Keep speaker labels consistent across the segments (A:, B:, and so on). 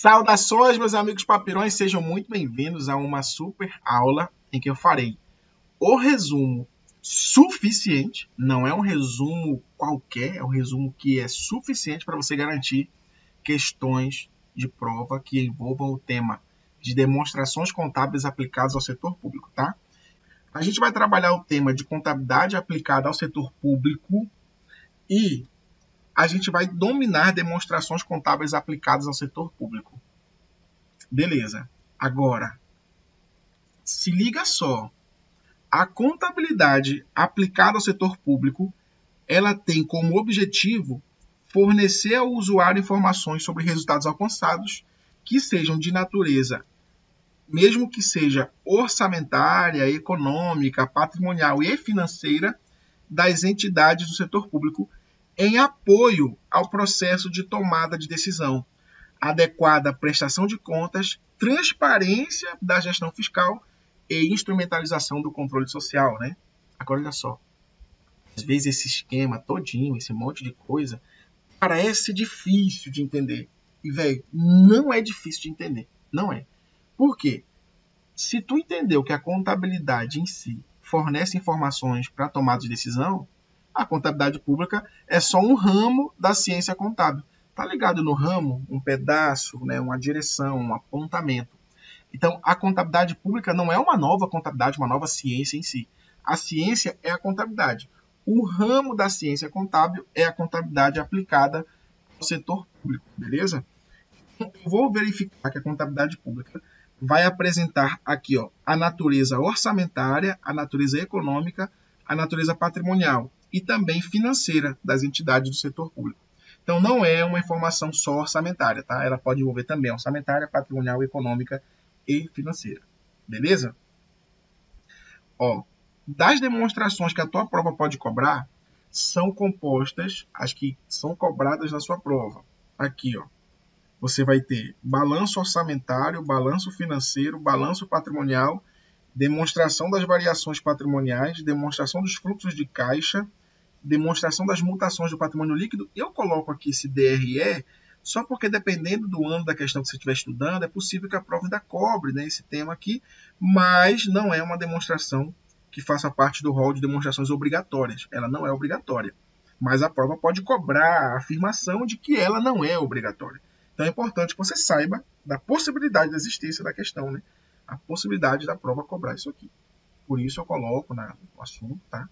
A: Saudações, meus amigos papirões, sejam muito bem-vindos a uma super aula em que eu farei o resumo suficiente, não é um resumo qualquer, é um resumo que é suficiente para você garantir questões de prova que envolvam o tema de demonstrações contábeis aplicadas ao setor público, tá? A gente vai trabalhar o tema de contabilidade aplicada ao setor público e a gente vai dominar demonstrações contábeis aplicadas ao setor público. Beleza. Agora, se liga só. A contabilidade aplicada ao setor público, ela tem como objetivo fornecer ao usuário informações sobre resultados alcançados que sejam de natureza, mesmo que seja orçamentária, econômica, patrimonial e financeira, das entidades do setor público em apoio ao processo de tomada de decisão, adequada prestação de contas, transparência da gestão fiscal e instrumentalização do controle social, né? Agora, olha só. Às vezes esse esquema todinho, esse monte de coisa, parece difícil de entender. E, velho, não é difícil de entender. Não é. Por quê? Se tu entendeu que a contabilidade em si fornece informações para tomada de decisão, a contabilidade pública é só um ramo da ciência contábil. Tá ligado no ramo? Um pedaço, né? Uma direção, um apontamento. Então, a contabilidade pública não é uma nova contabilidade, uma nova ciência em si. A ciência é a contabilidade. O ramo da ciência contábil é a contabilidade aplicada ao setor público, beleza? Então, eu vou verificar que a contabilidade pública vai apresentar aqui, ó, a natureza orçamentária, a natureza econômica, a natureza patrimonial e também financeira das entidades do setor público. Então, não é uma informação só orçamentária, tá? Ela pode envolver também orçamentária, patrimonial, econômica e financeira. Beleza? Ó, das demonstrações que a tua prova pode cobrar, são compostas, as que são cobradas na sua prova. Aqui, ó. Você vai ter balanço orçamentário, balanço financeiro, balanço patrimonial, demonstração das variações patrimoniais, demonstração dos fluxos de caixa, demonstração das mutações do patrimônio líquido. Eu coloco aqui esse DRE só porque, dependendo do ano da questão que você estiver estudando, é possível que a prova ainda cobre, né, esse tema aqui, mas não é uma demonstração que faça parte do rol de demonstrações obrigatórias. Ela não é obrigatória, mas a prova pode cobrar a afirmação de que ela não é obrigatória. Então é importante que você saiba da possibilidade da existência da questão, né? A possibilidade da prova cobrar isso aqui. Por isso eu coloco no assunto, tá?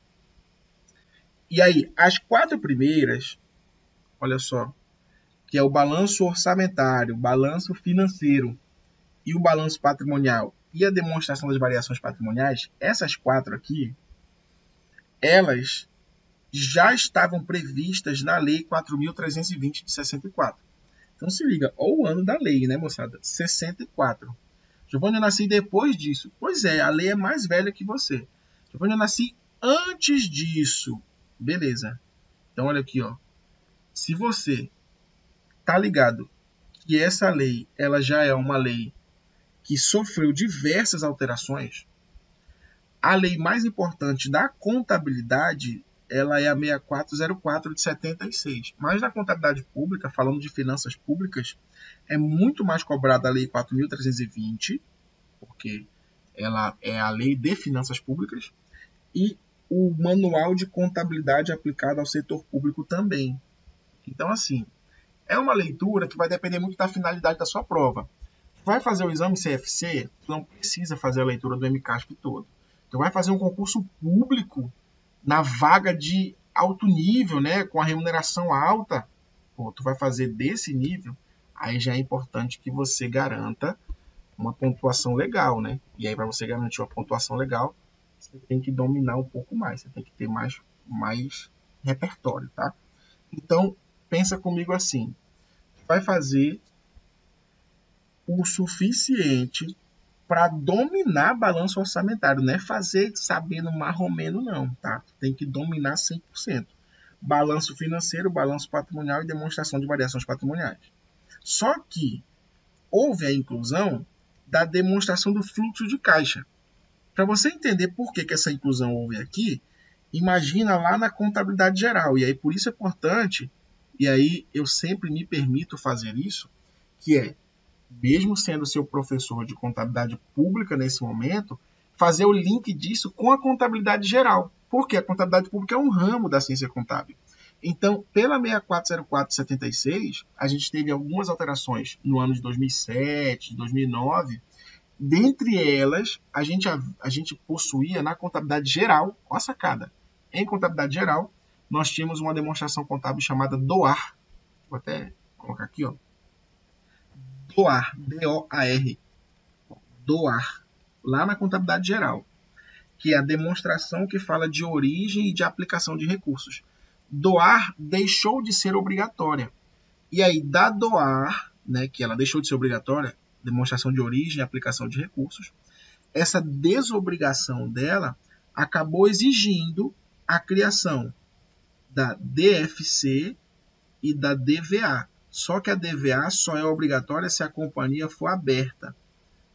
A: E aí, as 4 primeiras, olha só, que é o balanço orçamentário, balanço financeiro e o balanço patrimonial e a demonstração das variações patrimoniais, essas 4 aqui, elas já estavam previstas na Lei 4.320 de 64. Então se liga, olha o ano da lei, né, moçada? 64. Giovanni, eu nasci depois disso. Pois é, a lei é mais velha que você. Giovanni, eu nasci antes disso. Beleza. Então olha aqui, ó. Se você tá ligado que essa lei, ela já é uma lei que sofreu diversas alterações, a lei mais importante da contabilidade, ela é a 6404 de 76. Mas na contabilidade pública, falando de finanças públicas, é muito mais cobrada a lei 4.320, porque ela é a lei de finanças públicas, e o manual de contabilidade aplicado ao setor público também. Então, assim, é uma leitura que vai depender muito da finalidade da sua prova. Vai fazer o exame CFC, não precisa fazer a leitura do MCASP todo. Tu vai fazer um concurso público na vaga de alto nível, né, com a remuneração alta. Pô, tu vai fazer desse nível, aí já é importante que você garanta uma pontuação legal, né? E aí, para você garantir uma pontuação legal, você tem que dominar um pouco mais, você tem que ter mais repertório, tá? Então, pensa comigo assim, vai fazer o suficiente para dominar balanço orçamentário, não é fazer sabendo marromeno não, tá? Tem que dominar 100%. Balanço financeiro, balanço patrimonial e demonstração de variações patrimoniais. Só que houve a inclusão da demonstração do fluxo de caixa. Para você entender por que essa inclusão houve aqui, imagina lá na contabilidade geral. E aí por isso é importante, e aí eu sempre me permito fazer isso, que é mesmo sendo seu professor de contabilidade pública nesse momento, fazer o link disso com a contabilidade geral, porque a contabilidade pública é um ramo da ciência contábil. Então, pela 6404/76, a gente teve algumas alterações no ano de 2007, 2009. Dentre elas, a gente possuía na contabilidade geral, olha a sacada, em contabilidade geral, nós tínhamos uma demonstração contábil chamada DOAR. Vou até colocar aqui, ó. DOAR, D-O-A-R, DOAR, lá na contabilidade geral, que é a demonstração que fala de origem e de aplicação de recursos. DOAR deixou de ser obrigatória. E aí, da DOAR, né, que ela deixou de ser obrigatória, demonstração de origem e aplicação de recursos, essa desobrigação dela acabou exigindo a criação da DFC e da DVA. Só que a DVA só é obrigatória se a companhia for aberta.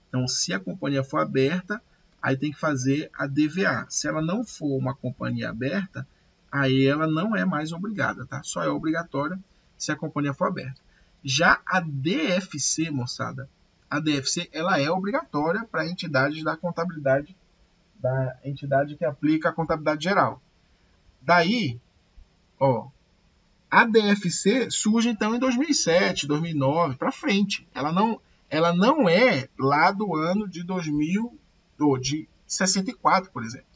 A: Então, se a companhia for aberta, aí tem que fazer a DVA. Se ela não for uma companhia aberta, aí ela não é mais obrigada, tá? Só é obrigatória se a companhia for aberta. Já a DFC, moçada, a DFC ela é obrigatória para entidades da contabilidade, da entidade que aplica a contabilidade geral. Daí, ó, a DFC surge então em 2007, 2009 para frente. Ela não é lá do ano de 2000 ou de 64, por exemplo.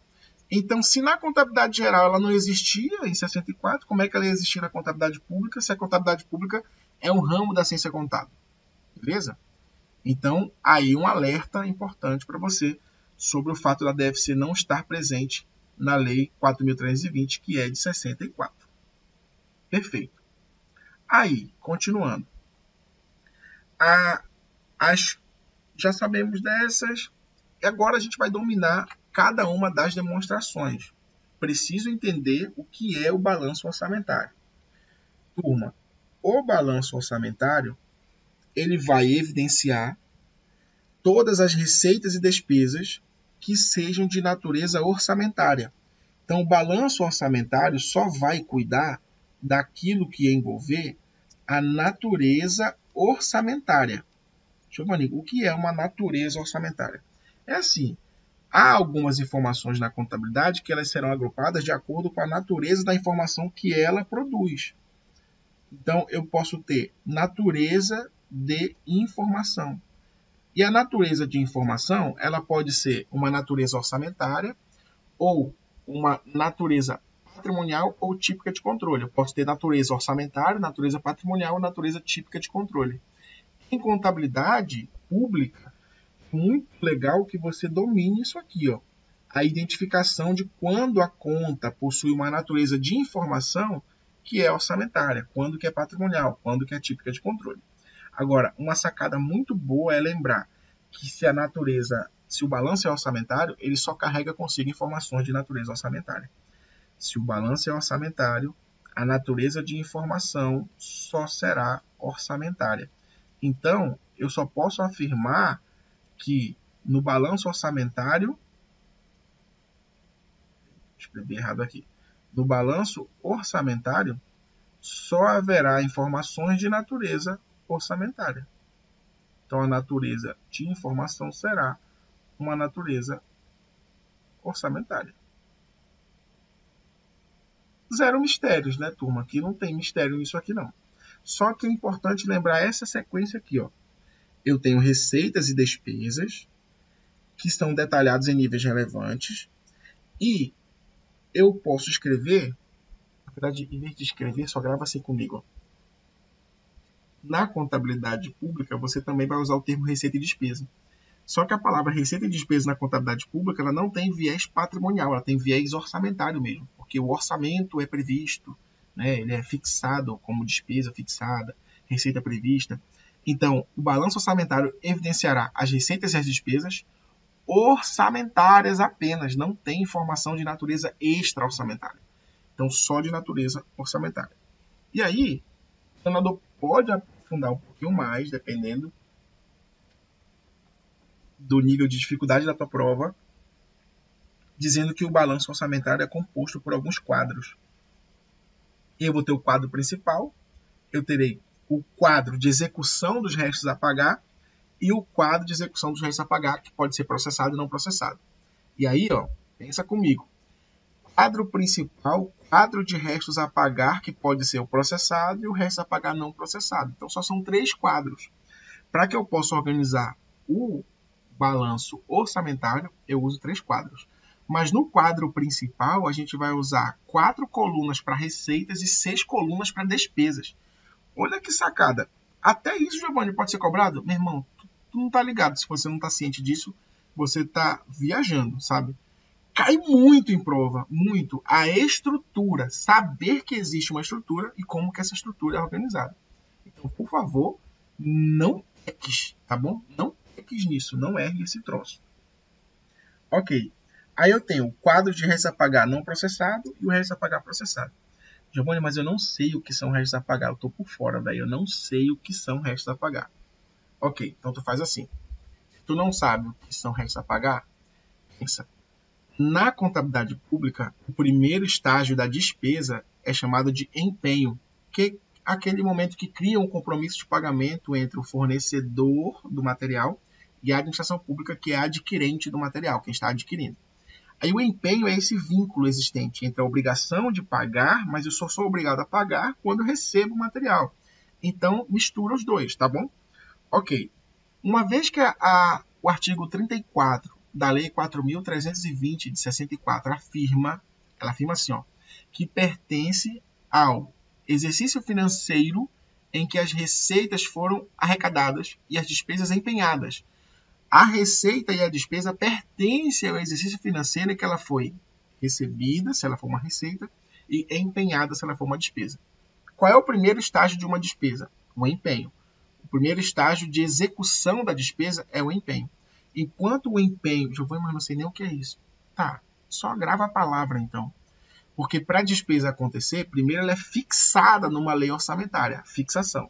A: Então, se na contabilidade geral ela não existia em 64, como é que ela ia existir na contabilidade pública, se a contabilidade pública é um ramo da ciência contábil? Beleza? Então, aí um alerta importante para você sobre o fato da DFC não estar presente na Lei 4.320, que é de 64. Perfeito. Aí, continuando. Já sabemos dessas, e agora a gente vai dominar cada uma das demonstrações. Preciso entender o que é o balanço orçamentário. Turma, o balanço orçamentário ele vai evidenciar todas as receitas e despesas que sejam de natureza orçamentária. Então, o balanço orçamentário só vai cuidar daquilo que envolver a natureza orçamentária. Giovanni, o que é uma natureza orçamentária? É assim, há algumas informações na contabilidade que elas serão agrupadas de acordo com a natureza da informação que ela produz. Então, eu posso ter natureza de informação. E a natureza de informação, ela pode ser uma natureza orçamentária ou uma natureza patrimonial ou típica de controle. Eu posso ter natureza orçamentária, natureza patrimonial ou natureza típica de controle. Em contabilidade pública, muito legal que você domine isso aqui, ó. A identificação de quando a conta possui uma natureza de informação que é orçamentária, quando que é patrimonial, quando que é típica de controle. Agora, uma sacada muito boa é lembrar que se o balanço é orçamentário, ele só carrega consigo informações de natureza orçamentária. Se o balanço é orçamentário, a natureza de informação só será orçamentária. Então, eu só posso afirmar que no balanço orçamentário, escrevi errado aqui, no balanço orçamentário, só haverá informações de natureza orçamentária. Então, a natureza de informação será uma natureza orçamentária. Zero mistérios, né, turma? Aqui não tem mistério nisso aqui, não. Só que é importante lembrar essa sequência aqui, ó. Eu tenho receitas e despesas que estão detalhados em níveis relevantes e eu posso escrever, na verdade, em vez de escrever, só grava assim comigo, ó. Na contabilidade pública, você também vai usar o termo receita e despesa. Só que a palavra receita e despesa na contabilidade pública ela não tem viés patrimonial, ela tem viés orçamentário mesmo, porque o orçamento é previsto, né? Ele é fixado como despesa fixada, receita prevista. Então, o balanço orçamentário evidenciará as receitas e as despesas orçamentárias apenas, não tem informação de natureza extra-orçamentária. Então, só de natureza orçamentária. E aí, o senador pode aprofundar um pouquinho mais, dependendo do nível de dificuldade da tua prova, dizendo que o balanço orçamentário é composto por alguns quadros. Eu vou ter o quadro principal, eu terei o quadro de execução dos restos a pagar e o quadro de execução dos restos a pagar, que pode ser processado e não processado. E aí, ó, pensa comigo. Quadro principal, quadro de restos a pagar, que pode ser o processado, e o resto a pagar não processado. Então, só são 3 quadros. Para que eu possa organizar o balanço orçamentário, eu uso 3 quadros. Mas no quadro principal, a gente vai usar 4 colunas para receitas e 6 colunas para despesas. Olha que sacada. Até isso, Giovanni, pode ser cobrado? Meu irmão, tu não tá ligado. Se você não tá ciente disso, você tá viajando, sabe? Cai muito em prova, muito, a estrutura, saber que existe uma estrutura e como que essa estrutura é organizada. Então, por favor, não peques, tá bom? Não peques nisso, não erre esse troço. Ok, aí eu tenho o quadro de restos a pagar não processado e o restos a pagar processado. Giovanni, mas eu não sei o que são restos a pagar, eu tô por fora, velho, eu não sei o que são restos a pagar. Ok, então tu faz assim, se tu não sabe o que são restos a pagar, pensa. Na contabilidade pública, o primeiro estágio da despesa é chamado de empenho, que é aquele momento que cria um compromisso de pagamento entre o fornecedor do material e a administração pública, que é a adquirente do material, quem está adquirindo. Aí o empenho é esse vínculo existente entre a obrigação de pagar, mas eu só sou obrigado a pagar quando eu recebo o material. Então, mistura os dois, tá bom? Ok. Uma vez que o artigo 34 da Lei 4.320 de 64 ela afirma assim, ó, que pertence ao exercício financeiro em que as receitas foram arrecadadas e as despesas empenhadas. A receita e a despesa pertencem ao exercício financeiro em que ela foi recebida, se ela for uma receita, e empenhada, se ela for uma despesa. Qual é o primeiro estágio de uma despesa? O empenho. O primeiro estágio de execução da despesa é o empenho. Enquanto o empenho... Giovanni, mas não sei nem o que é isso. Tá, só grava a palavra então. Porque para a despesa acontecer, primeiro ela é fixada numa lei orçamentária, fixação.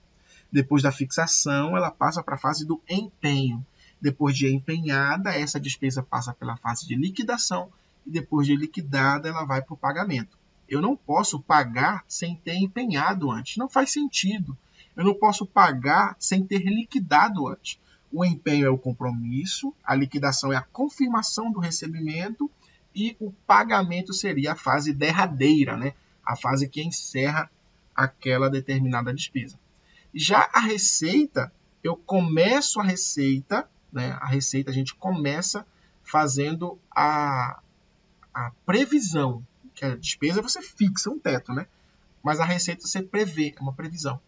A: Depois da fixação, ela passa para a fase do empenho. Depois de empenhada, essa despesa passa pela fase de liquidação. E depois de liquidada, ela vai para o pagamento. Eu não posso pagar sem ter empenhado antes. Não faz sentido. Eu não posso pagar sem ter liquidado antes. O empenho é o compromisso, a liquidação é a confirmação do recebimento e o pagamento seria a fase derradeira, né? A fase que encerra aquela determinada despesa. Já a receita, eu começo a receita, né? A receita a gente começa fazendo a previsão, que a despesa você fixa um teto, né? Mas a receita você prevê, é uma previsão.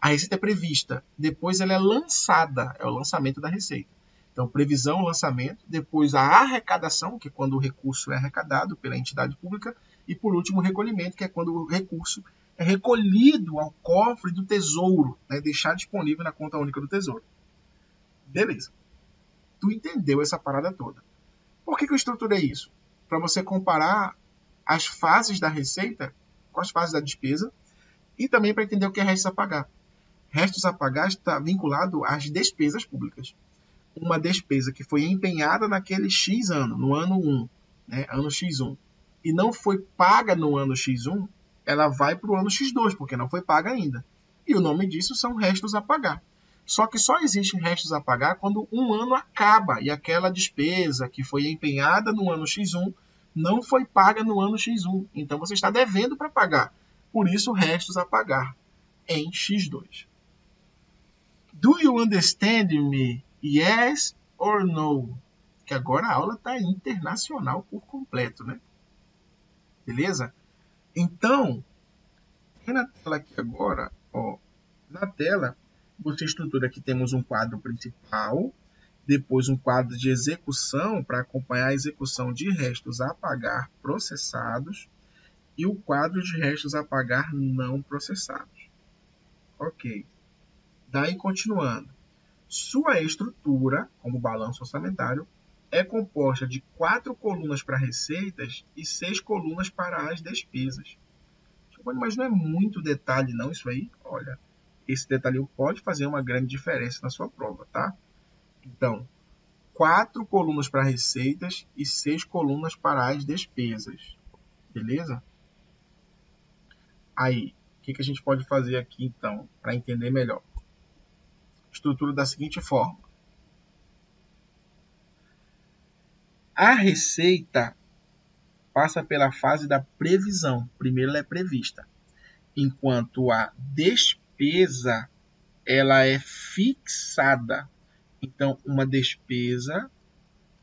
A: A receita é prevista, depois ela é lançada, é o lançamento da receita. Então, previsão, lançamento, depois a arrecadação, que é quando o recurso é arrecadado pela entidade pública, e por último o recolhimento, que é quando o recurso é recolhido ao cofre do tesouro, né, deixar disponível na conta única do tesouro. Beleza. Tu entendeu essa parada toda. Por que eu estruturei isso? Para você comparar as fases da receita com as fases da despesa e também para entender o que é restos a pagar. Restos a pagar está vinculado às despesas públicas. Uma despesa que foi empenhada naquele X ano, no ano 1, né, ano X1, e não foi paga no ano X1, ela vai para o ano X2, porque não foi paga ainda. E o nome disso são restos a pagar. Só que só existem restos a pagar quando um ano acaba e aquela despesa que foi empenhada no ano X1 não foi paga no ano X1. Então você está devendo para pagar. Por isso, restos a pagar em X2. Do you understand me? Yes or no? Que agora a aula está internacional por completo, né? Beleza? Então, na tela aqui agora, ó, na tela, você estrutura que temos um quadro principal, depois um quadro de execução para acompanhar a execução de restos a pagar processados e o quadro de restos a pagar não processados. Ok. Daí, continuando. Sua estrutura, como balanço orçamentário, é composta de 4 colunas para receitas e 6 colunas para as despesas. Mas não é muito detalhe não isso aí? Olha, esse detalhe pode fazer uma grande diferença na sua prova, tá? Então, 4 colunas para receitas e 6 colunas para as despesas. Beleza? Aí, o que a gente pode fazer aqui, então, para entender melhor? Estrutura da seguinte forma. A receita passa pela fase da previsão. Primeiro ela é prevista. Enquanto a despesa ela é fixada. Então, uma despesa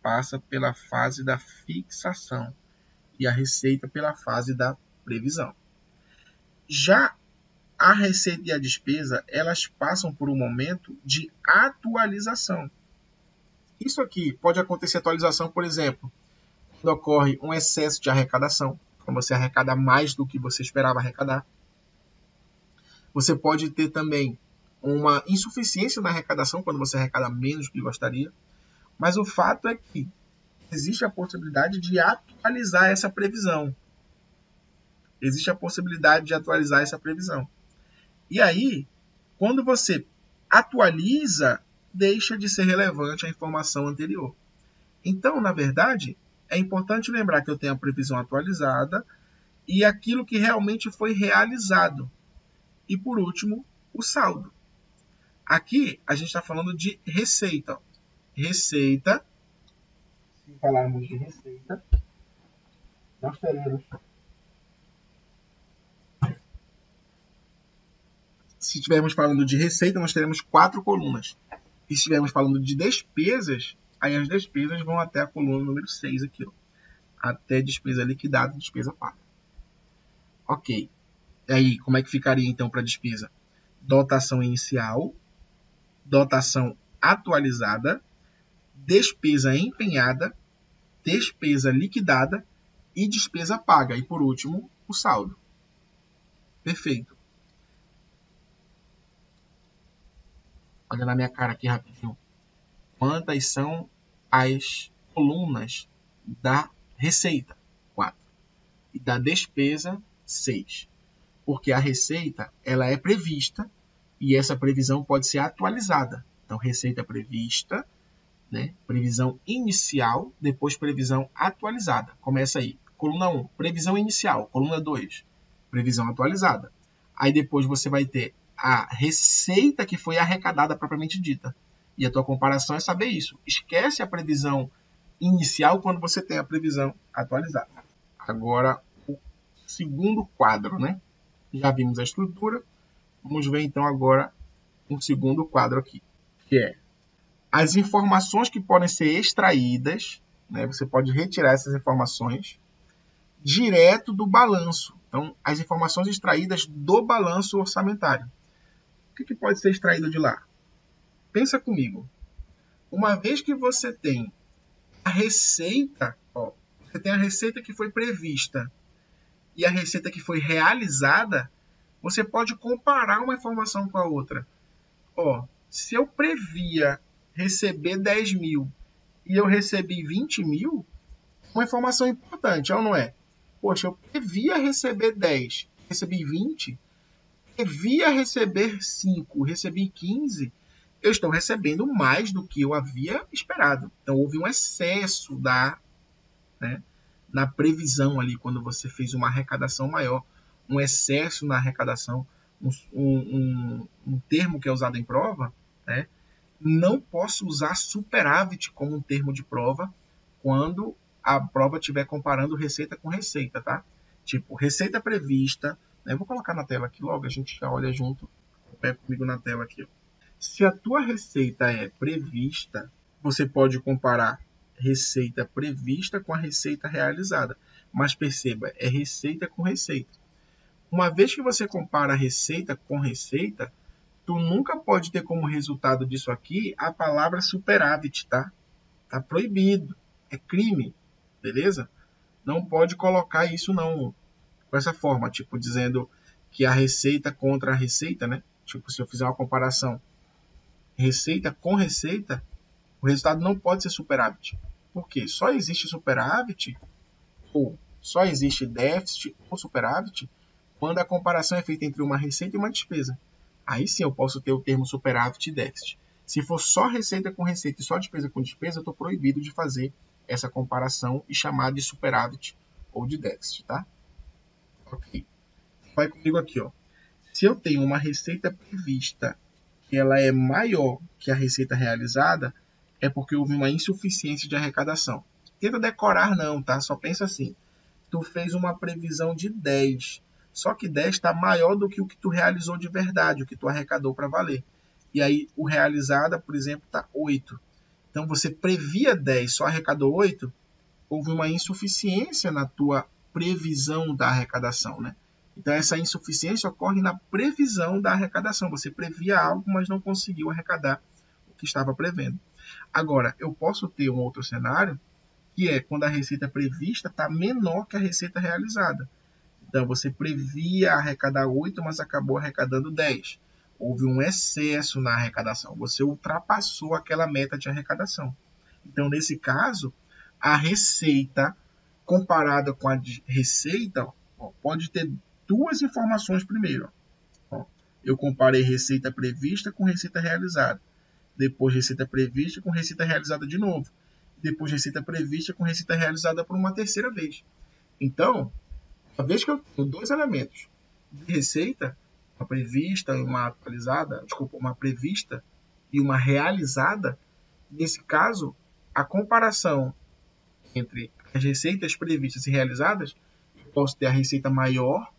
A: passa pela fase da fixação e a receita pela fase da previsão. Já a receita e a despesa, elas passam por um momento de atualização. Isso aqui pode acontecer atualização, por exemplo, quando ocorre um excesso de arrecadação, quando você arrecada mais do que você esperava arrecadar. Você pode ter também uma insuficiência na arrecadação, quando você arrecada menos do que gostaria. Mas o fato é que existe a possibilidade de atualizar essa previsão. Existe a possibilidade de atualizar essa previsão. E aí, quando você atualiza, deixa de ser relevante a informação anterior. Então, na verdade, é importante lembrar que eu tenho a previsão atualizada e aquilo que realmente foi realizado. E, por último, o saldo. Aqui, a gente está falando de receita. Receita, se falarmos de receita, nós teremos... Se estivermos falando de receita, nós teremos 4 colunas. E se estivermos falando de despesas, aí as despesas vão até a coluna número 6 aqui, ó. Até despesa liquidada e despesa paga. Ok. E aí, como é que ficaria então para a despesa? Dotação inicial, dotação atualizada, despesa empenhada, despesa liquidada e despesa paga. E por último, o saldo. Perfeito. Olha na minha cara aqui rapidinho. Quantas são as colunas da receita? 4. E da despesa, 6. Porque a receita ela é prevista e essa previsão pode ser atualizada. Então, receita prevista, né? Previsão inicial, depois previsão atualizada. Começa aí. Coluna 1, previsão inicial. Coluna 2, previsão atualizada. Aí depois você vai ter a receita que foi arrecadada propriamente dita. E a tua comparação é saber isso. Esquece a previsão inicial quando você tem a previsão atualizada. Agora, o segundo quadro, né? Já vimos a estrutura. Vamos ver então agora um segundo quadro aqui, que é as informações que podem ser extraídas, né? Você pode retirar essas informações direto do balanço. Então, as informações extraídas do balanço orçamentário. O que pode ser extraído de lá? Pensa comigo. Uma vez que você tem a receita, ó, você tem a receita que foi prevista e a receita que foi realizada, você pode comparar uma informação com a outra. Ó, se eu previa receber 10 mil e eu recebi 20 mil, uma informação importante, ou não é? Poxa, eu previa receber 10, recebi 20, previa receber 5, recebi 15, eu estou recebendo mais do que eu havia esperado. Então, houve um excesso na previsão ali, quando você fez uma arrecadação maior, um excesso na arrecadação, um termo que é usado em prova, né? Não posso usar superávit como um termo de prova quando a prova estiver comparando receita com receita, tá? Tipo, receita prevista, né? Eu vou colocar na tela aqui logo, a gente já olha junto. Pega comigo na tela aqui, ó. Se a tua receita é prevista, você pode comparar receita prevista com a receita realizada. Mas perceba, é receita com receita. Uma vez que você compara receita com receita, tu nunca pode ter como resultado disso aqui a palavra superávit, tá? Tá proibido. É crime, beleza? Não pode colocar isso não com essa forma, tipo, dizendo que a receita contra a receita, né? Tipo, se eu fizer uma comparação receita com receita, o resultado não pode ser superávit. Por quê? Só existe superávit ou só existe déficit ou superávit quando a comparação é feita entre uma receita e uma despesa. Aí sim eu posso ter o termo superávit e déficit. Se for só receita com receita e só despesa com despesa, eu estou proibido de fazer essa comparação e chamar de superávit ou de déficit, tá? Ok. Vai comigo aqui, ó. Se eu tenho uma receita prevista que ela é maior que a receita realizada, é porque houve uma insuficiência de arrecadação. tenta decorar não, tá? Só pensa assim. Tu fez uma previsão de 10. Só que 10 está maior do que o que tu realizou de verdade, o que tu arrecadou para valer. E aí o realizada, por exemplo, está 8. Então você previa 10, só arrecadou 8, houve uma insuficiência na tua previsão da arrecadação, né? Então essa insuficiência ocorre na previsão da arrecadação. Você previa algo, mas não conseguiu arrecadar o que estava prevendo. Agora, eu posso ter um outro cenário, que é quando a receita prevista está menor que a receita realizada. Então você previa arrecadar 8, mas acabou arrecadando 10. Houve um excesso na arrecadação. Você ultrapassou aquela meta de arrecadação. Então, nesse caso, a receita comparada com a receita, pode ter duas informações primeiro. Eu comparei receita prevista com receita realizada. Depois, receita prevista com receita realizada de novo. Depois, receita prevista com receita realizada por uma terceira vez. Então, uma vez que eu tenho dois elementos de receita, uma prevista e uma atualizada, uma prevista e uma realizada, nesse caso, a comparação entre as receitas previstas e realizadas, eu posso ter a receita maior,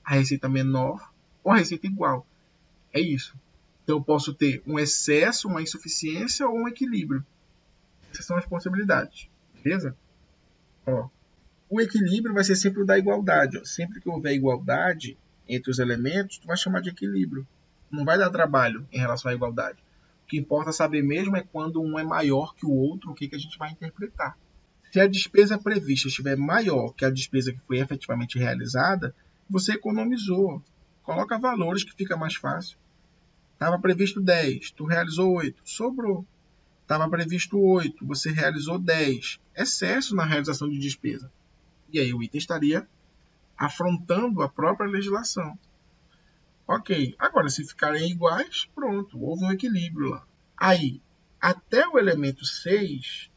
A: a receita menor ou a receita igual. É isso. Então, eu posso ter um excesso, uma insuficiência ou um equilíbrio. Essas são as possibilidades. Beleza? O equilíbrio vai ser sempre o da igualdade. Sempre que houver igualdade entre os elementos, tu vai chamar de equilíbrio. Não vai dar trabalho em relação à igualdade. O que importa saber mesmo é quando um é maior que o outro, o que a gente vai interpretar. Se a despesa prevista estiver maior que a despesa que foi efetivamente realizada, você economizou. Coloca valores que fica mais fácil. Estava previsto 10, tu realizou 8, sobrou. Estava previsto 8, você realizou 10. Excesso na realização de despesa. E aí o item estaria afrontando a própria legislação. Ok, agora se ficarem iguais, pronto, houve um equilíbrio lá. Aí, até o elemento 6,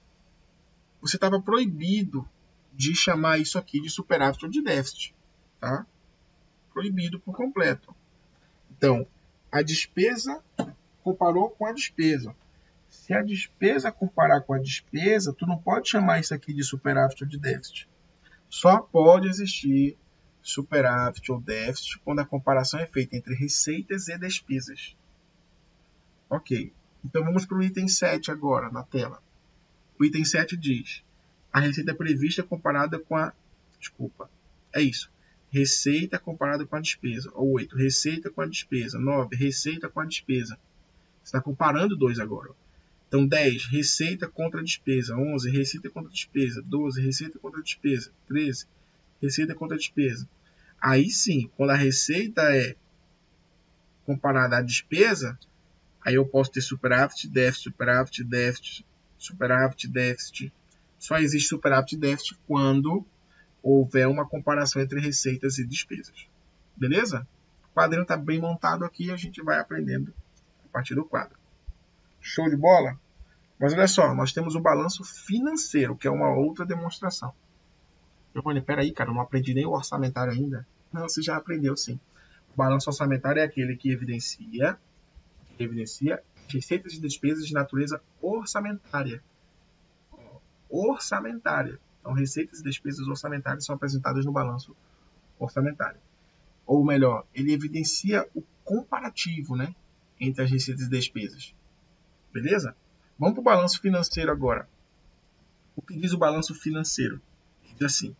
A: você estava proibido de chamar isso aqui de superávit ou de déficit. Tá? Proibido por completo. Então, a despesa comparou com a despesa. Se a despesa comparar com a despesa, tu não pode chamar isso aqui de superávit ou de déficit. Só pode existir superávit ou déficit quando a comparação é feita entre receitas e despesas. Ok, então vamos para o item 7 agora, na tela. O item 7 diz, a receita prevista comparada com a... é isso. Receita comparada com a despesa. 8, receita com a despesa. 9, receita com a despesa. Você está comparando dois agora. Então, 10, receita contra despesa. 11, receita contra despesa. 12, receita contra despesa. 13, receita contra despesa. Aí sim, quando a receita é comparada à despesa, aí eu posso ter superávit, déficit, superávit, déficit, superávit, déficit. Só existe superávit e déficit quando houver uma comparação entre receitas e despesas. Beleza? O quadrinho está bem montado aqui e a gente vai aprendendo a partir do quadro. Show de bola? Mas olha só, nós temos o balanço financeiro, que é uma outra demonstração. Giovanni, peraí, cara, eu não aprendi nem o orçamentário ainda. Não, você já aprendeu sim. O balanço orçamentário é aquele que evidencia receitas e despesas de natureza orçamentária. Orçamentária. Então, receitas e despesas orçamentárias são apresentadas no balanço orçamentário. Ou melhor, ele evidencia o comparativo, né, entre as receitas e despesas. Beleza? Vamos para o balanço financeiro agora. O que diz o balanço financeiro? Diz assim,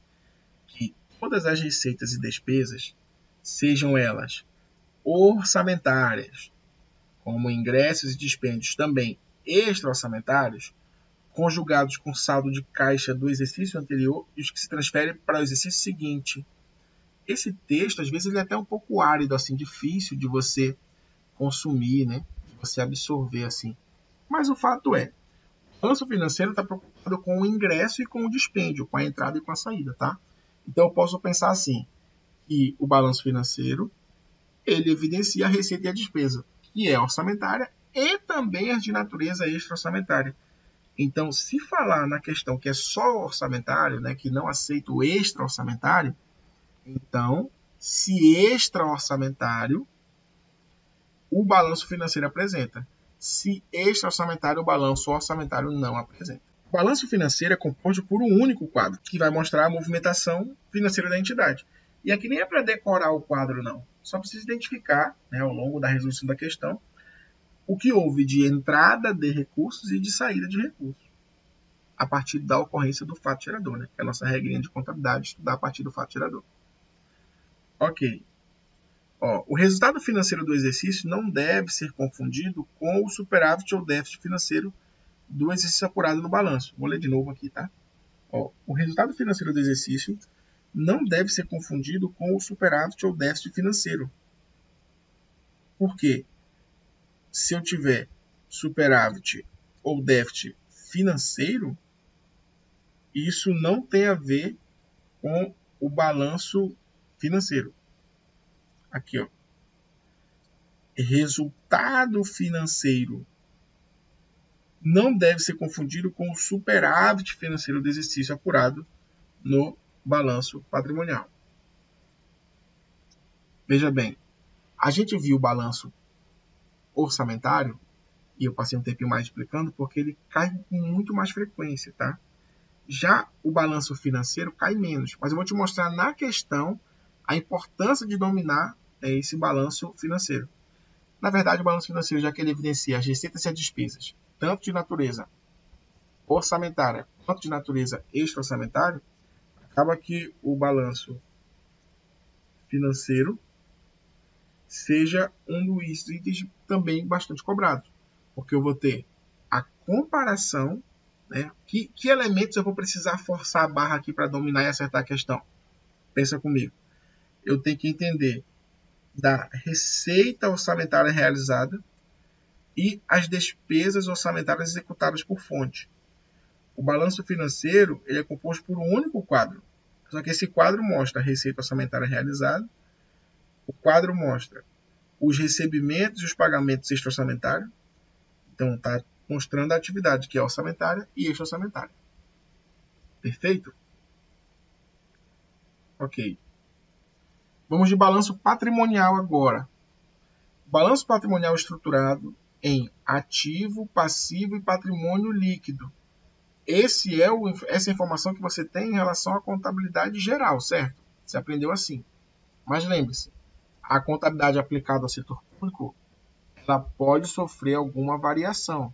A: que todas as receitas e despesas, sejam elas orçamentárias, como ingressos e dispêndios também extra-orçamentários, conjugados com saldo de caixa do exercício anterior e os que se transferem para o exercício seguinte. Esse texto, às vezes, ele é até um pouco árido, assim, difícil de você consumir, né? De você absorver, assim. Mas o fato é, o balanço financeiro está preocupado com o ingresso e com o dispêndio, com a entrada e com a saída, tá? Então, eu posso pensar assim, que o balanço financeiro, ele evidencia a receita e a despesa, que é orçamentária e também as de natureza extra-orçamentária. Então, se falar na questão que é só orçamentário, né, que não aceita o extra-orçamentário, então, se extra-orçamentário, o balanço financeiro apresenta. Se extra-orçamentário, o balanço orçamentário não apresenta. O balanço financeiro é composto por um único quadro, que vai mostrar a movimentação financeira da entidade. E aqui nem é para decorar o quadro, não. Só precisa identificar, ao longo da resolução da questão, o que houve de entrada de recursos e de saída de recursos, a partir da ocorrência do fato gerador, que é a nossa regrinha de contabilidade, estudar a partir do fato gerador. Ok. O resultado financeiro do exercício não deve ser confundido com o superávit ou déficit financeiro do exercício apurado no balanço. Vou ler de novo aqui, tá? O resultado financeiro do exercício não deve ser confundido com o superávit ou déficit financeiro. Por quê? Se eu tiver superávit ou déficit financeiro, isso não tem a ver com o balanço financeiro. Aqui, resultado financeiro não deve ser confundido com o superávit financeiro do exercício apurado no balanço patrimonial. Veja bem, a gente viu o balanço orçamentário, e eu passei um tempinho mais explicando, porque ele cai com muito mais frequência, tá? Já o balanço financeiro cai menos, mas eu vou te mostrar na questão a importância de dominar esse balanço financeiro. Na verdade, o balanço financeiro, já que ele evidencia as receitas e as despesas, tanto de natureza orçamentária quanto de natureza extra-orçamentária, acaba que o balanço financeiro seja um dos itens também bastante cobrado, porque eu vou ter a comparação, que elementos eu vou precisar forçar a barra aqui para dominar e acertar a questão? Pensa comigo. Eu tenho que entender da receita orçamentária realizada e as despesas orçamentárias executadas por fonte. O balanço financeiro ele é composto por um único quadro. Só que esse quadro mostra a receita orçamentária realizada, o quadro mostra os recebimentos e os pagamentos extra-orçamentários. Então, está mostrando a atividade que é orçamentária e extra-orçamentária. Perfeito? Ok. Vamos de balanço patrimonial agora. Balanço patrimonial estruturado em ativo, passivo e patrimônio líquido. Essa informação que você tem em relação à contabilidade geral, certo? Você aprendeu assim. Mas lembre-se, a contabilidade aplicada ao setor público, ela pode sofrer alguma variação.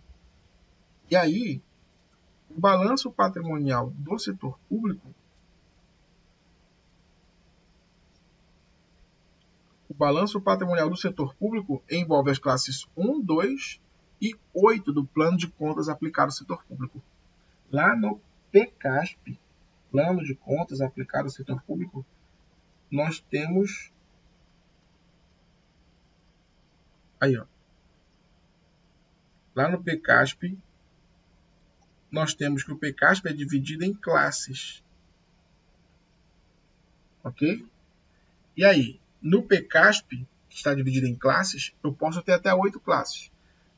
A: E aí, o balanço patrimonial do setor público, envolve as classes 1, 2 e 8 do plano de contas aplicado ao setor público. Lá no PCASP, plano de contas aplicado ao setor público, nós temos lá no PCASP, nós temos que o PCASP é dividido em classes. Ok? E aí, no PCASP, que está dividido em classes, eu posso ter até 8 classes.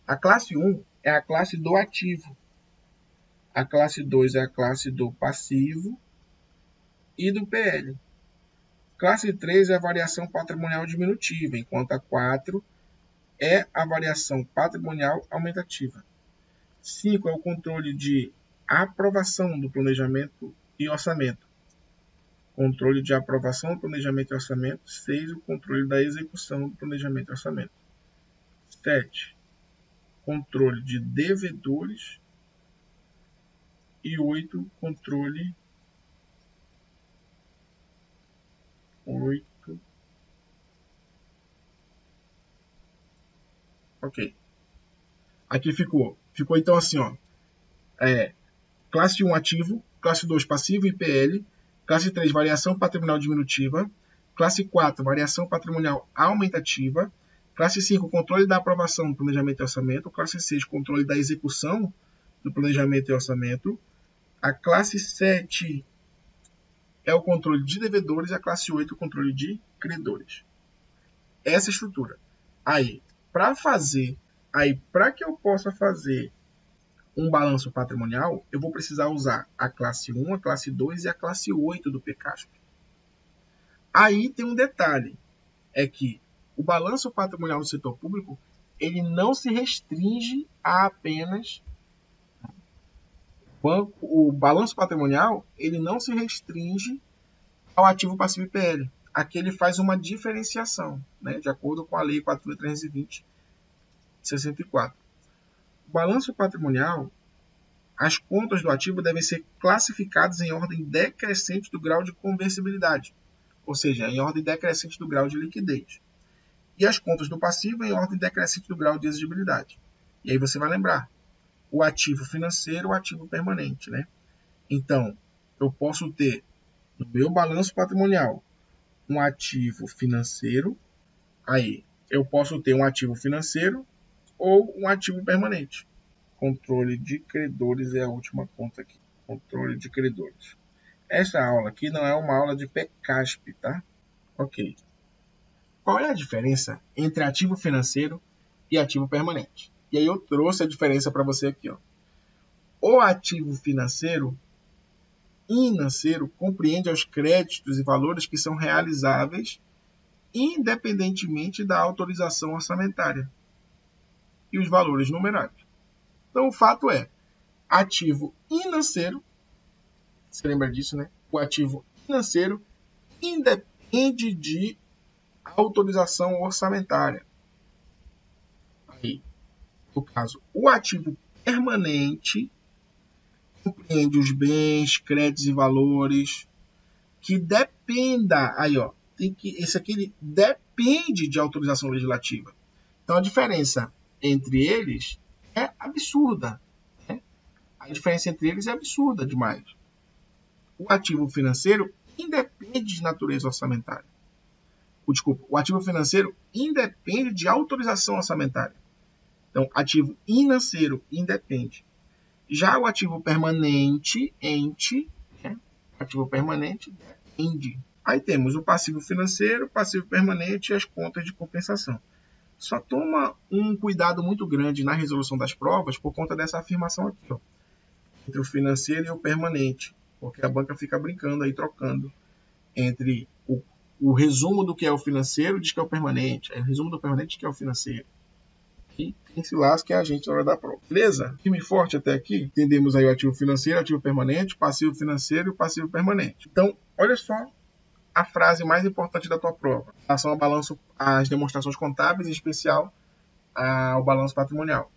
A: A classe 1 é a classe do ativo. A classe 2 é a classe do passivo e do PL. Classe 3 é a variação patrimonial diminutiva, enquanto a 4 é a variação patrimonial aumentativa. 5 é o controle de aprovação do planejamento e orçamento. Controle de aprovação do planejamento e orçamento. 6, o controle da execução do planejamento e orçamento. 7, controle de devedores. E 8, controle... 8... Ok. Aqui ficou então assim, classe 1 ativo, classe 2 passivo e PL, classe 3 variação patrimonial diminutiva, classe 4 variação patrimonial aumentativa, classe 5 controle da aprovação do planejamento e orçamento, classe 6 controle da execução do planejamento e orçamento, a classe 7 é o controle de devedores e a classe 8 o controle de credores. Essa estrutura. Aí, para que eu possa fazer um balanço patrimonial, eu vou precisar usar a classe 1, a classe 2 e a classe 8 do PCASP. Aí tem um detalhe, é que o balanço patrimonial do setor público, ele não se restringe a apenas O balanço patrimonial ele não se restringe ao ativo passivo IPL. Aqui ele faz uma diferenciação, né, de acordo com a Lei 4.320 de 64. O balanço patrimonial, as contas do ativo devem ser classificadas em ordem decrescente do grau de conversibilidade, ou seja, em ordem decrescente do grau de liquidez. E as contas do passivo em ordem decrescente do grau de exigibilidade. E aí você vai lembrar, o ativo financeiro, o ativo permanente, né? Então, eu posso ter no meu balanço patrimonial um ativo financeiro, aí eu posso ter um ativo financeiro ou um ativo permanente. Controle de credores é a última conta aqui. Controle de credores. Essa aula aqui não é uma aula de PECASP, tá? Ok. Qual é a diferença entre ativo financeiro e ativo permanente? E aí eu trouxe a diferença para você aqui, ó. O ativo financeiro compreende os créditos e valores que são realizáveis independentemente da autorização orçamentária e os valores numerados. Então, o fato é, ativo financeiro, você lembra disso, né? O ativo financeiro independe de autorização orçamentária. Aí, no caso, o ativo permanente compreende os bens, créditos e valores que dependa, aí ó, esse aqui ele depende de autorização legislativa. Então a diferença entre eles é absurda, né? A diferença entre eles é absurda demais. O ativo financeiro independe de natureza orçamentária. O ativo financeiro independe de autorização orçamentária. Então, ativo financeiro independe. Já o ativo permanente, né? Ativo permanente depende. Aí temos o passivo financeiro, passivo permanente e as contas de compensação. Só toma um cuidado muito grande na resolução das provas por conta dessa afirmação aqui, ó, entre o financeiro e o permanente, porque a banca fica brincando aí, trocando entre o resumo do que é o financeiro diz que é o permanente, aí o resumo do permanente diz que é o financeiro. E quem se lasca é a gente na hora da prova. Beleza? Firme forte até aqui? Entendemos aí o ativo financeiro, ativo permanente, passivo financeiro e passivo permanente. Então, olha só a frase mais importante da tua prova, em relação ao balanço, às demonstrações contábeis, em especial ao balanço patrimonial.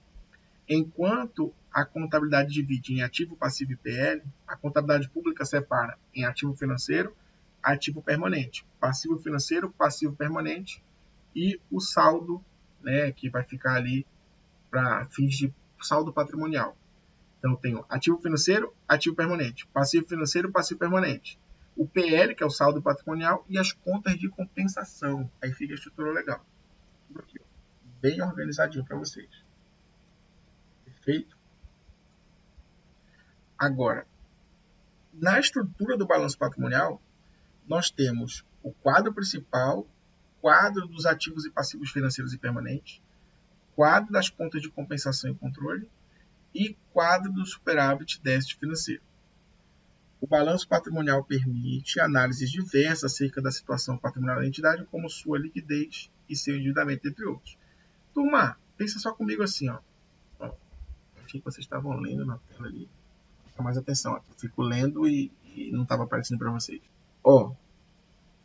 A: Enquanto a contabilidade divide em ativo, passivo e PL, a contabilidade pública separa em ativo financeiro, ativo permanente, passivo financeiro, passivo permanente e o saldo, né, que vai ficar ali para fins de saldo patrimonial. Então, eu tenho ativo financeiro, ativo permanente, passivo financeiro, passivo permanente. O PL, que é o saldo patrimonial, e as contas de compensação. Aí fica a estrutura legal. Tudo aqui, ó, bem organizadinho para vocês. Perfeito? Agora, na estrutura do balanço patrimonial, nós temos o quadro principal, quadro dos ativos e passivos financeiros e permanentes, quadro das contas de compensação e controle e quadro do superávit e déficit financeiro. O balanço patrimonial permite análises diversas acerca da situação patrimonial da entidade, como sua liquidez e seu endividamento, entre outros. Turma, pensa só comigo assim, ó. Achei que vocês estavam lendo na tela ali. Presta mais atenção, eu fico lendo e não estava aparecendo para vocês. Ó,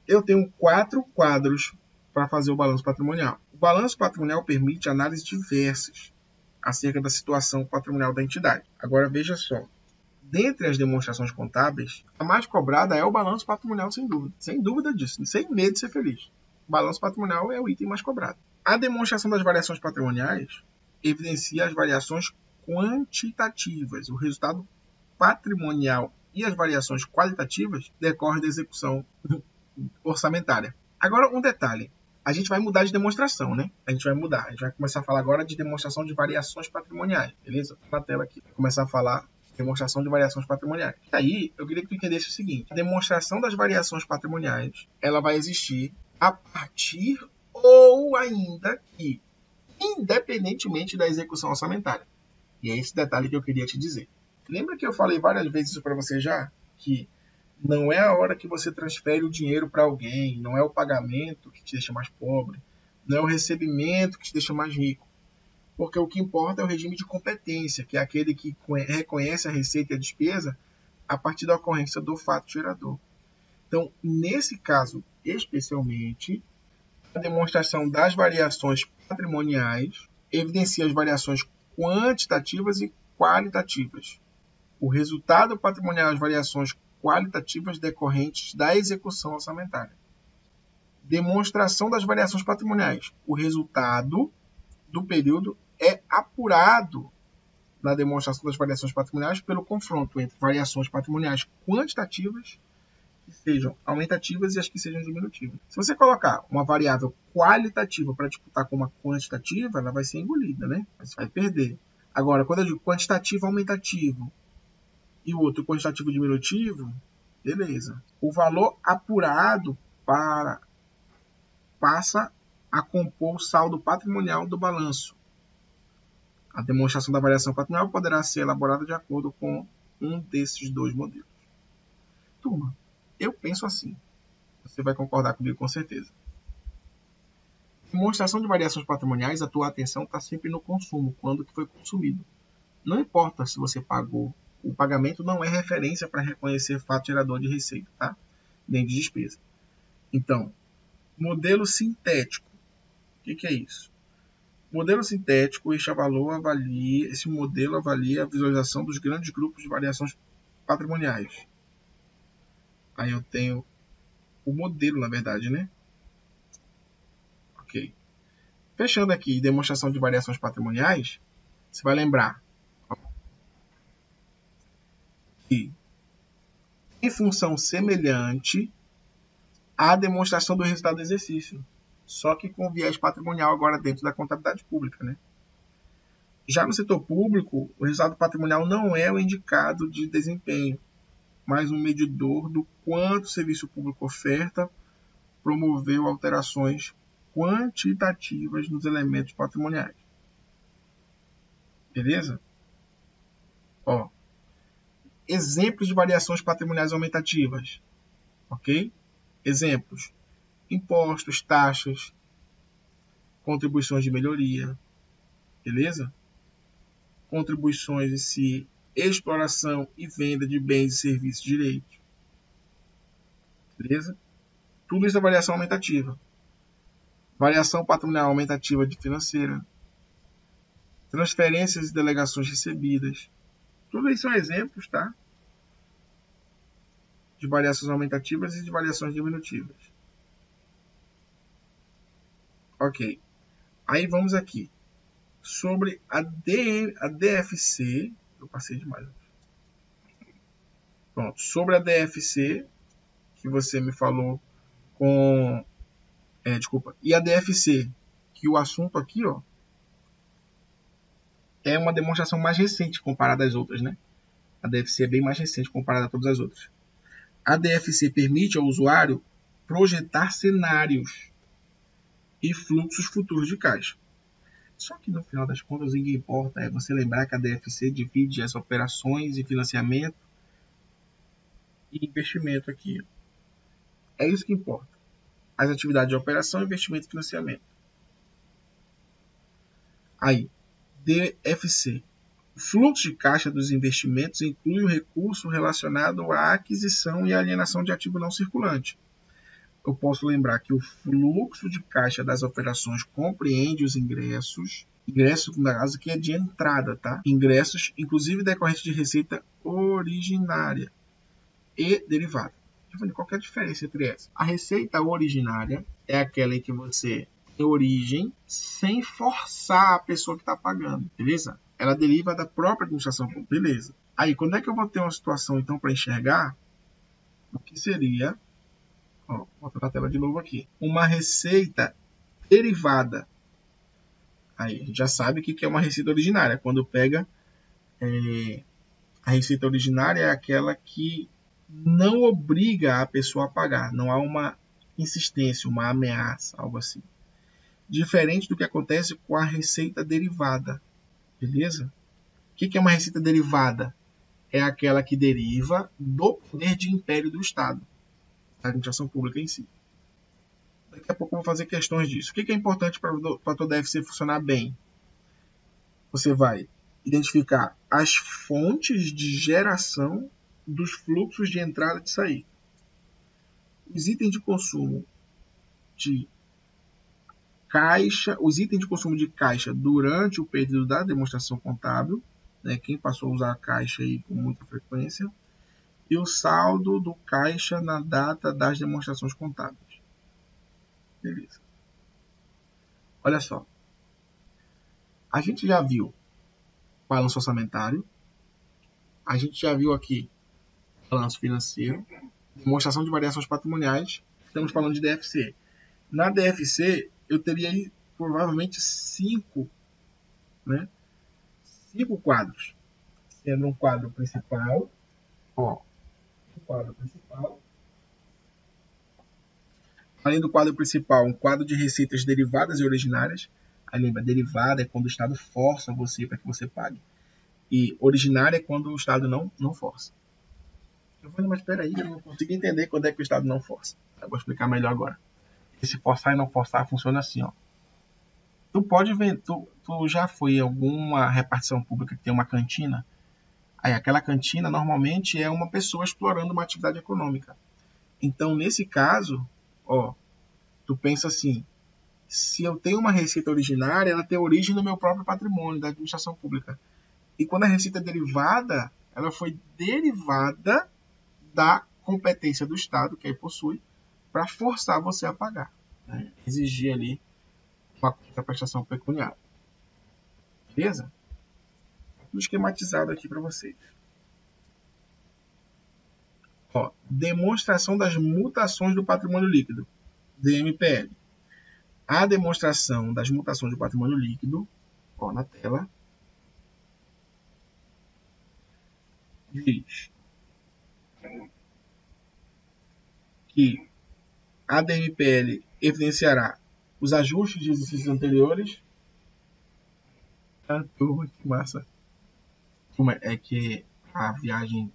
A: eu tenho 4 quadros para fazer o balanço patrimonial. O balanço patrimonial permite análises diversas acerca da situação patrimonial da entidade. Agora veja só. Dentre as demonstrações contábeis, a mais cobrada é o balanço patrimonial, sem dúvida. Sem dúvida disso, sem medo de ser feliz. O balanço patrimonial é o item mais cobrado. A demonstração das variações patrimoniais evidencia as variações quantitativas. O resultado patrimonial e as variações qualitativas decorrem da execução orçamentária. Agora, um detalhe. A gente vai mudar de demonstração, né? A gente vai começar a falar agora de demonstração de variações patrimoniais, beleza? Tá na tela aqui. Vai começar a falar demonstração de variações patrimoniais. E aí, eu queria que tu entendesse o seguinte. A demonstração das variações patrimoniais, ela vai existir a partir ou ainda que independentemente da execução orçamentária. E é esse detalhe que eu queria te dizer. Lembra que eu falei várias vezes isso para você já? Que não é a hora que você transfere o dinheiro para alguém, não é o pagamento que te deixa mais pobre, não é o recebimento que te deixa mais rico. porque o que importa é o regime de competência, que é aquele que reconhece a receita e a despesa a partir da ocorrência do fato gerador. Então, nesse caso especialmente, a demonstração das variações patrimoniais evidencia as variações quantitativas e qualitativas. O resultado patrimonial das variações qualitativas decorrentes da execução orçamentária. Demonstração das variações patrimoniais. O resultado do período é apurado na demonstração das variações patrimoniais pelo confronto entre variações patrimoniais quantitativas que sejam aumentativas e as que sejam diminutivas. Se você colocar uma variável qualitativa para disputar com uma quantitativa, ela vai ser engolida, né? Você vai perder. Agora, quando eu digo quantitativo aumentativo e o outro quantitativo diminutivo, beleza. O valor apurado passa a compor o saldo patrimonial do balanço. A demonstração da variação patrimonial poderá ser elaborada de acordo com um desses dois modelos. Turma, eu penso assim. Você vai concordar comigo com certeza. Demonstração de variações patrimoniais, a tua atenção está sempre no consumo, quando que foi consumido. Não importa se você pagou. O pagamento não é referência para reconhecer fato gerador de receita, tá? Nem de despesa. Então, modelo sintético. O que é isso? Modelo sintético, esse modelo avalia a visualização dos grandes grupos de variações patrimoniais. Aí eu tenho o modelo, na verdade, né? Ok. Fechando aqui, demonstração de variações patrimoniais, você vai lembrar que em função semelhante à demonstração do resultado do exercício, só que com viés patrimonial agora dentro da contabilidade pública, né? Já no setor público, o resultado patrimonial não é o indicado de desempenho, mas um medidor do quanto o serviço público oferta promoveu alterações quantitativas nos elementos patrimoniais. Beleza? Ó, exemplos de variações patrimoniais aumentativas. Ok? Exemplos: impostos, taxas, contribuições de melhoria. Beleza? Contribuições em si, exploração e venda de bens e serviços de direito. Beleza? Tudo isso é variação aumentativa. Variação patrimonial aumentativa de financeira. Transferências e delegações recebidas. Tudo isso são exemplos, tá? De variações aumentativas e de variações diminutivas. Ok. Aí vamos aqui. Sobre a DFC. Eu passei demais. Pronto. Sobre a DFC, que você me falou com... desculpa. E a DFC, que o assunto aqui, ó, é uma demonstração mais recente comparada às outras, né? A DFC é bem mais recente comparada a todas as outras. A DFC permite ao usuário projetar cenários e fluxos futuros de caixa. Só que no final das contas, o que importa é você lembrar que a DFC divide as operações de financiamento e investimento aqui. É isso que importa. As atividades de operação, investimento e financiamento. Aí, DFC. O fluxo de caixa dos investimentos inclui o recurso relacionado à aquisição e alienação de ativo não circulante. Eu posso lembrar que o fluxo de caixa das operações compreende os ingressos na casa que é de entrada, tá? Ingressos, inclusive decorrentes de receita originária e derivada. Qual que é a diferença entre essas? A receita originária é aquela em que você tem origem sem forçar a pessoa que está pagando, beleza? Ela deriva da própria administração pública, beleza. Aí, quando é que eu vou ter uma situação, então, para enxergar o que seria... Ó, vou botar na tela de novo aqui. Uma receita derivada. Aí a gente já sabe o que é uma receita originária. Quando pega a receita originária é aquela que não obriga a pessoa a pagar. Não há uma insistência, uma ameaça, algo assim. Diferente do que acontece com a receita derivada. Beleza? O que é uma receita derivada? É aquela que deriva do poder de império do Estado. A administração pública em si. Daqui a pouco eu vou fazer questões disso. O que é importante para a tua DFC funcionar bem? você vai identificar as fontes de geração dos fluxos de entrada e de saída. Os itens de consumo de caixa, os itens de consumo de caixa durante o período da demonstração contábil, né, quem passou a usar a caixa aí com muita frequência, e o saldo do caixa na data das demonstrações contábeis. Beleza. Olha só. A gente já viu balanço orçamentário, a gente já viu aqui balanço financeiro, demonstração de variações patrimoniais, estamos falando de DFC. Na DFC, eu teria aí provavelmente 5 quadros, sendo um quadro principal, além do quadro principal, um quadro de receitas derivadas e originárias. Aí lembra, derivada é quando o Estado força você para que você pague. E originária é quando o Estado não força. Eu falei, mas espera aí, eu não consigo entender quando é que o Estado não força. Eu vou explicar melhor agora. Esse forçar e não forçar funciona assim, ó. Tu pode ver, tu já foi em alguma repartição pública que tem uma cantina? Aí aquela cantina normalmente é uma pessoa explorando uma atividade econômica. Então, nesse caso, ó, tu pensa assim, se eu tenho uma receita originária, ela tem origem no meu próprio patrimônio, da administração pública. E quando a receita é derivada, ela foi derivada da competência do Estado, que aí possui, para forçar você a pagar, né? Exigir ali uma contraprestação pecuniária. Beleza? Tudo esquematizado aqui para vocês. Ó, demonstração das mutações do patrimônio líquido, DMPL. A demonstração das mutações do patrimônio líquido, ó, na tela, diz que a DMPL evidenciará os ajustes de exercícios anteriores. Ah, que massa. É que a viagem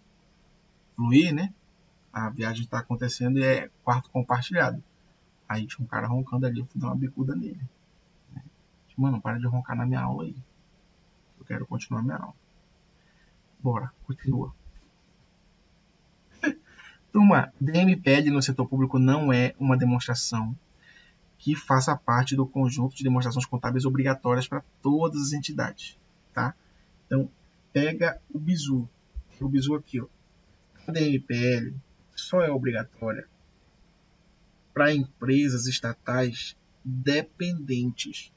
A: fluir, né? A viagem está acontecendo e é quarto compartilhado. Aí tinha um cara roncando ali, eu fui dar uma bicuda nele. Mano, para de roncar na minha aula aí. Eu quero continuar minha aula. Bora, continua. Turma, DMPL no setor público não é uma demonstração que faça parte do conjunto de demonstrações contábeis obrigatórias para todas as entidades, tá? Então, pega o bizu. O bizu aqui, ó. A DMPL só é obrigatória para empresas estatais dependentes.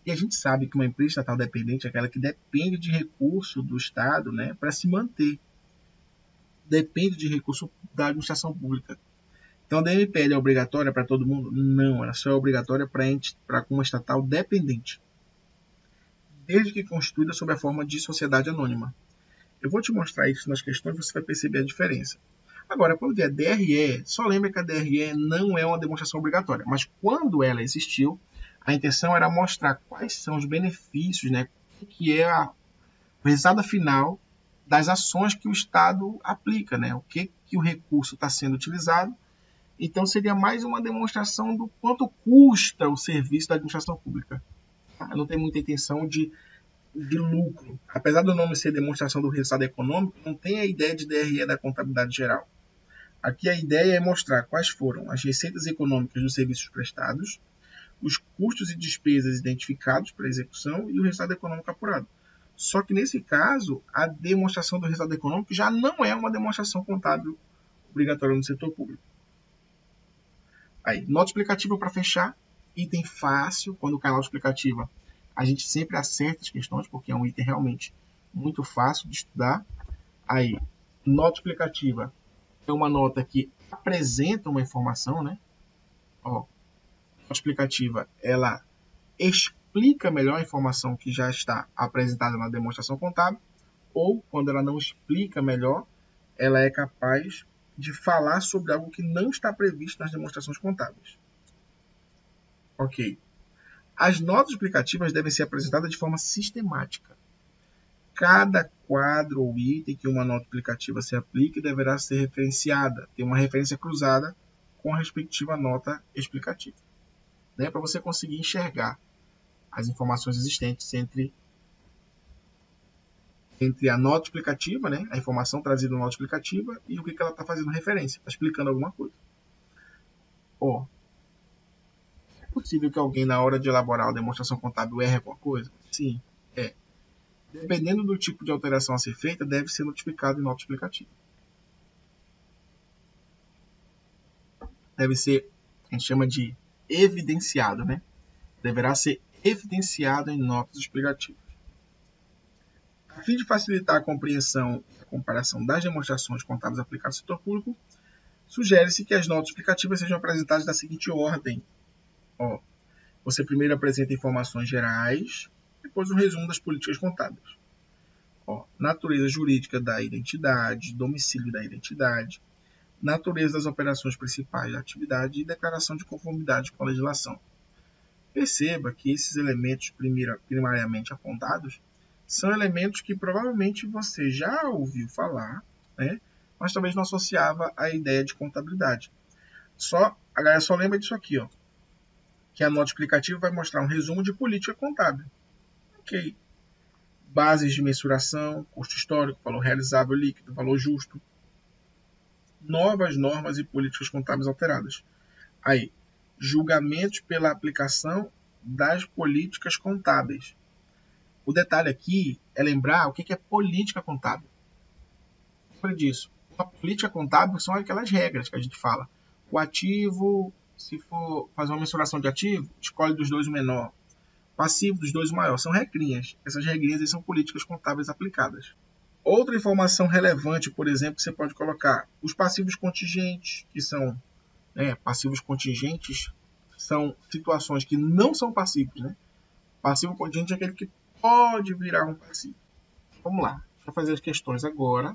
A: E a gente sabe que uma empresa estatal dependente é aquela que depende de recurso do Estado, né, para se manter. Depende de recurso da administração pública. Então, a DMPL é obrigatória para todo mundo? Não, ela só é obrigatória para uma estatal dependente, desde que constituída sob a forma de sociedade anônima. Eu vou te mostrar isso nas questões, você vai perceber a diferença. Agora, quando vier DRE, só lembra que a DRE não é uma demonstração obrigatória, mas quando ela existiu, a intenção era mostrar quais são os benefícios, né, que é o resultado final das ações que o Estado aplica, né, o que o recurso está sendo utilizado. Então, seria mais uma demonstração do quanto custa o serviço da administração pública. Não tem muita intenção de lucro. Apesar do nome ser demonstração do resultado econômico, não tem a ideia de DRE da contabilidade geral. Aqui a ideia é mostrar quais foram as receitas econômicas dos serviços prestados, os custos e despesas identificados para a execução e o resultado econômico apurado. Só que nesse caso, a demonstração do resultado econômico já não é uma demonstração contábil obrigatória no setor público. Aí, nota explicativa para fechar, item fácil, quando o canal explicativa a gente sempre acerta as questões, porque é um item realmente muito fácil de estudar. Aí, nota explicativa é uma nota que apresenta uma informação, né? Ó, nota explicativa, ela explica melhor a informação que já está apresentada na demonstração contábil, ou, quando ela não explica melhor, ela é capaz de falar sobre algo que não está previsto nas demonstrações contábeis. Ok. As notas explicativas devem ser apresentadas de forma sistemática. Cada quadro ou item que uma nota explicativa se aplique deverá ser referenciada, ter uma referência cruzada com a respectiva nota explicativa, né? Para você conseguir enxergar as informações existentes entre entre a nota explicativa, né, a informação trazida na nota explicativa, e o que ela está fazendo referência, está explicando alguma coisa. Ó, é possível que alguém, na hora de elaborar a demonstração contábil, erre alguma coisa? Sim, é. Dependendo do tipo de alteração a ser feita, deve ser notificado em nota explicativa. Deve ser, a gente chama de evidenciado, né? Deverá ser evidenciado em notas explicativas. A fim de facilitar a compreensão e a comparação das demonstrações contábeis aplicadas ao setor público, sugere-se que as notas explicativas sejam apresentadas da seguinte ordem. Ó, você primeiro apresenta informações gerais, depois um resumo das políticas contábeis. Ó, natureza jurídica da identidade, domicílio da identidade, natureza das operações principais da atividade e declaração de conformidade com a legislação. Perceba que esses elementos primariamente apontados são elementos que provavelmente você já ouviu falar, né? Mas talvez não associava à ideia de contabilidade. A galera só lembra disso aqui, ó, que a nota explicativa vai mostrar um resumo de política contábil. Ok. Bases de mensuração, custo histórico, valor realizável líquido, valor justo. Novas normas e políticas contábeis alteradas. Aí, julgamentos pela aplicação das políticas contábeis. O detalhe aqui é lembrar o que é política contábil. Lembra disso. A política contábil são aquelas regras que a gente fala. O ativo, se for fazer uma mensuração de ativo, escolhe dos dois o menor. Passivo dos dois o maior. São regrinhas. Essas regrinhas são políticas contábeis aplicadas. Outra informação relevante, por exemplo, que você pode colocar. Os passivos contingentes, que são passivos contingentes, são situações que não são passivos. Né? Passivo contingente é aquele que pode virar um passivo. Vamos lá. Deixa eu fazer as questões agora.